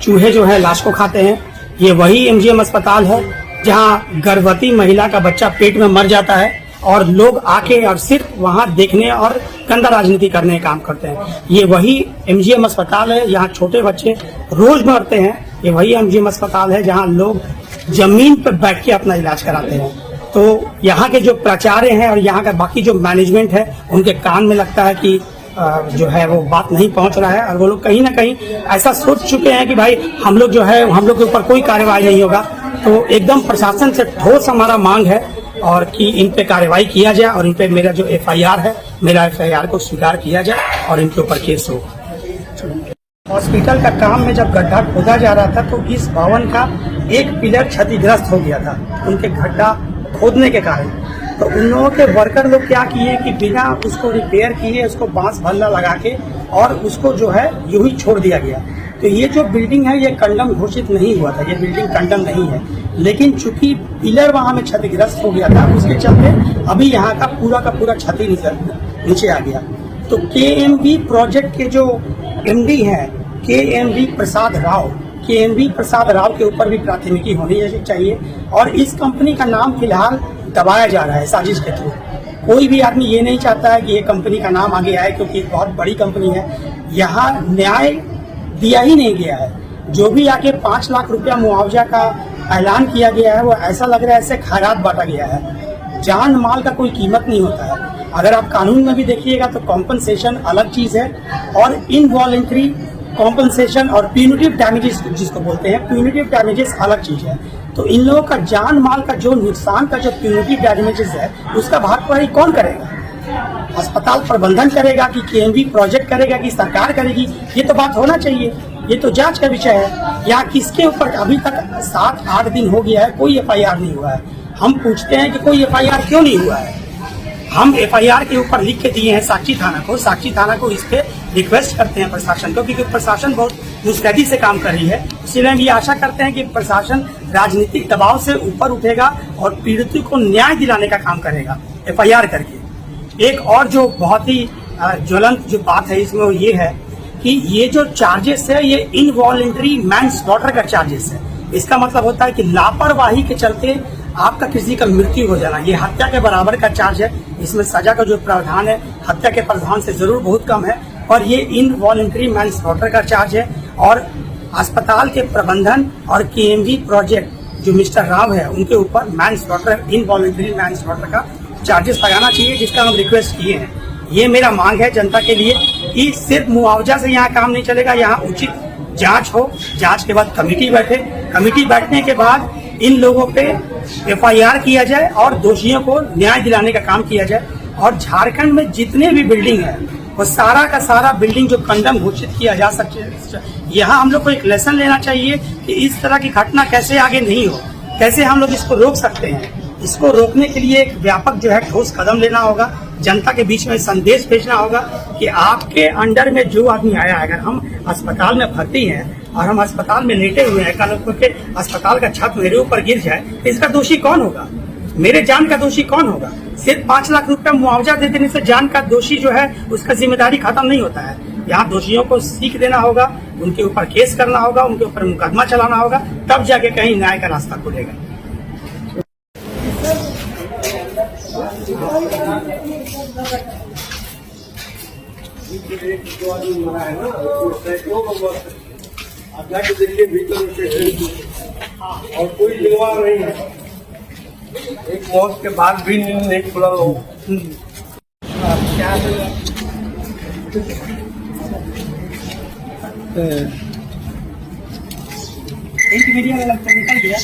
चूहे जो है लाश को खाते हैं। ये वही एमजीएम अस्पताल है जहां गर्भवती महिला का बच्चा पेट में मर जाता है और लोग आके और सिर्फ वहां देखने और गंदा राजनीति करने का काम करते हैं। ये वही एमजीएम अस्पताल है यहाँ छोटे बच्चे रोज मरते हैं। ये वही एमजीएम अस्पताल है जहाँ लोग जमीन पर बैठ के अपना इलाज कराते हैं। तो यहाँ के जो प्राचार्य हैं और यहाँ का बाकी जो मैनेजमेंट है उनके कान में लगता है कि जो है वो बात नहीं पहुंच रहा है और वो लोग कहीं ना कहीं ऐसा सोच चुके हैं कि भाई हम लोग जो है हम लोग के ऊपर कोई कार्रवाई नहीं होगा। तो एकदम प्रशासन से ठोस हमारा मांग है और कि इन पे कार्रवाई किया जाए और इन पे मेरा जो एफआईआर है मेरा एफआईआर को स्वीकार किया जाए और इनके ऊपर केस हो। हॉस्पिटल का काम में जब गड्ढा खोदा जा रहा था तो इस भवन का एक पिलर क्षतिग्रस्त हो गया था उनके गड्ढा खोदने के कारण। तो उन लोगों के वर्कर लोग क्या किए कि बिना उसको रिपेयर किए उसको बांस भल्ला लगा के और उसको जो है यूं ही छोड़ दिया गया। तो ये जो बिल्डिंग है ये कंडम घोषित नहीं हुआ था, ये बिल्डिंग कंडम नहीं है, लेकिन चूंकि पिलर वहां में क्षतिग्रस्त हो गया था उसके चलते अभी यहाँ का पूरा क्षति नीचे आ गया। तो केएमवी प्रोजेक्ट के जो एमडी हैं केएमवी प्रसाद राव के ऊपर भी प्राथमिकी होनी चाहिए और इस कंपनी का नाम फिलहाल दबाया जा रहा है साजिश के थ्रू। कोई भी आदमी ये नहीं चाहता है कि ये कंपनी का नाम आगे आए क्योंकि एक बहुत बड़ी कंपनी है। यहाँ न्याय दिया ही नहीं गया है। जो भी आके 5 लाख रुपया मुआवजा का ऐलान किया गया है वो ऐसा लग रहा है ऐसे खैरात बांटा गया है। जान माल का कोई कीमत नहीं होता है। अगर आप कानून में भी देखिएगा तो कॉम्पनसेशन अलग चीज है और इनवॉलेंट्री कॉम्पनसेशन और प्यूनिटिव डैमेजेस जिसको बोलते हैं प्यूनिटिव डैमेजेस अलग चीज है। तो इन लोगों का जान माल का जो नुकसान का जो प्यूनिटिव डैमेजेस है उसका भरपाई कौन करेगा? अस्पताल प्रबंधन करेगा कि केएमवी प्रोजेक्ट करेगा कि सरकार करेगी? ये तो बात होना चाहिए। ये तो जांच का विषय है। यहाँ किसके ऊपर अभी तक 7-8 दिन हो गया है कोई एफआईआर नहीं हुआ है। हम पूछते हैं कि कोई एफआईआर क्यों नहीं हुआ है। हम एफआईआर के ऊपर लिख के दिए हैं साक्षी थाना को इस पे रिक्वेस्ट करते हैं प्रशासन को क्योंकि प्रशासन बहुत मुस्तैदी से काम कर रही है। इसलिए हम ये आशा करते हैं कि प्रशासन राजनीतिक दबाव से ऊपर उठेगा और पीड़ितों को न्याय दिलाने का काम करेगा एफआईआर करके। एक और जो बहुत ही ज्वलंत जो बात है इसमें वो ये है कि ये जो चार्जेस है ये इनवॉलेंट्री मैनस्लॉटर का चार्जेस है। इसका मतलब होता है कि लापरवाही के चलते आपका किसी का मृत्यु हो जाना, ये हत्या के बराबर का चार्ज है। इसमें सजा का जो प्रावधान है हत्या के प्रावधान से जरूर बहुत कम है और ये इनवॉलेंट्री मैनस्लॉटर का चार्ज है। और अस्पताल के प्रबंधन और केएमवी प्रोजेक्ट जो मिस्टर राव है उनके ऊपर मैनस्लॉटर इनवॉलेंट्री मैनस्लॉटर का चार्जेस लगाना चाहिए जिसका हम रिक्वेस्ट किए हैं। ये मेरा मांग है जनता के लिए कि सिर्फ मुआवजा से यहाँ काम नहीं चलेगा। यहाँ उचित जांच हो, जांच के बाद कमेटी बैठे, कमेटी बैठने के बाद इन लोगों पे एफआईआर किया जाए और दोषियों को न्याय दिलाने का काम किया जाए। और झारखंड में जितने भी बिल्डिंग है वो सारा का सारा बिल्डिंग जो कंडम घोषित किया जा सकते, यहाँ हम लोग को एक लेसन लेना चाहिए कि इस तरह की घटना कैसे आगे नहीं हो, कैसे हम लोग इसको रोक सकते हैं। इसको रोकने के लिए एक व्यापक जो है ठोस कदम लेना होगा, जनता के बीच में संदेश भेजना होगा कि आपके अंडर में जो आदमी आया है, अगर हम अस्पताल में भर्ती हैं और हम अस्पताल में लेटे हुए हैं, कल को के अस्पताल का छत मेरे ऊपर गिर जाए तो इसका दोषी कौन होगा? मेरे जान का दोषी कौन होगा? सिर्फ 5 लाख रुपया मुआवजा दे देने से जान का दोषी जो है उसका जिम्मेदारी खत्म नहीं होता है। यहाँ दोषियों को सीख देना होगा, उनके ऊपर केस करना होगा, उनके ऊपर मुकदमा चलाना होगा, तब जाके कहीं न्याय का रास्ता खुलेगा। और कोई बीमार नहीं है, एक मौत के बाद भी नींद नहीं खुला लोग। एक मीडिया निकल गया।